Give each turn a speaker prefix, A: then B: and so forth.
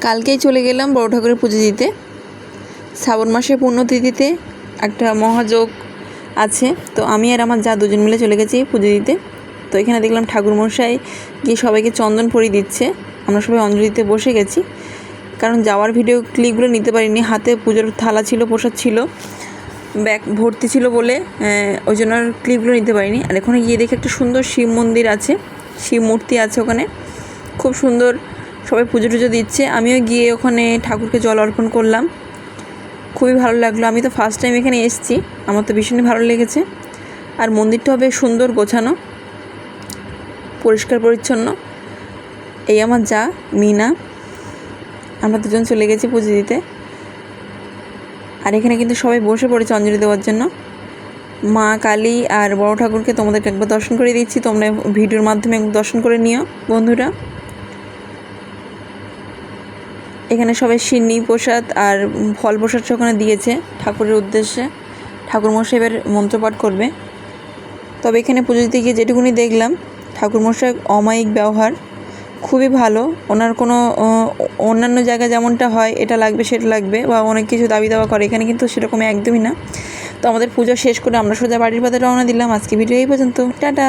A: কালকেই চলে গেলাম বড় ঠাকুরের পুজো দিতে। শ্রাবণ মাসের পুণ্যতিথিতে একটা মহাযোগ আছে, তো আমি আর আমার যা দুজন মিলে চলে গেছি পুজো দিতে। তো এখানে দেখলাম ঠাকুরমশাই গিয়ে সবাইকে চন্দন পরিয়ে দিচ্ছে। আমরা সবাই অঞ্জলি দিতে বসে গেছি, কারণ যাওয়ার ভিডিও ক্লিপগুলো নিতে পারিনি। হাতে পুজোর থালা ছিল, প্রসাদ ছিল, ব্যাগ ভর্তি ছিল বলে ওই জন্য আর ক্লিপগুলো নিতে পারিনি। আর এখানে গিয়ে দেখে একটা সুন্দর শিব মন্দির আছে, শিব মূর্তি আছে ওখানে, খুব সুন্দর। সবাই পুজো টুজো দিচ্ছে, আমিও গিয়ে ওখানে ঠাকুরকে জল অর্পণ করলাম। খুবই ভালো লাগলো। আমি তো ফার্স্ট টাইম এখানে এসেছি, আমার তো ভীষণই ভালো লেগেছে। আর মন্দিরটাও বেশ সুন্দর, গোছানো, পরিষ্কার পরিচ্ছন্ন। এই আমার যা মিনা, আমরা দুজন চলে গেছি পুজো দিতে। আর এখানে কিন্তু সবাই বসে পড়েছে অঞ্জলি দেওয়ার জন্য। মা কালী আর বড় ঠাকুরকে তোমাদেরকে একবার দর্শন করে দিচ্ছি, তোমরা ভিডিওর মাধ্যমে দর্শন করে নিও বন্ধুরা। এখানে সবাই সিন্নি প্রসাদ আর ফল প্রসাদ ওখানে দিয়েছে ঠাকুরের উদ্দেশ্যে। ঠাকুরমশাই এবার মন্ত্রপাঠ করবে। তবে এখানে পুজো দিতে গিয়ে যেটুকুনি দেখলাম, ঠাকুরমশাই অমায়িক ব্যবহার খুবই ভালো। ওনার কোনো অন্যান্য জায়গায় যেমনটা হয় এটা লাগবে সেটা লাগবে বা অনেক কিছু দাবি দাওয়া করে, এখানে কিন্তু সেরকম একদমই না। তো আমাদের পুজো শেষ করে আমরা সোজা বাড়ির পথে রওনা দিলাম। আজকে ভিডিও এই পর্যন্ত, টাটা।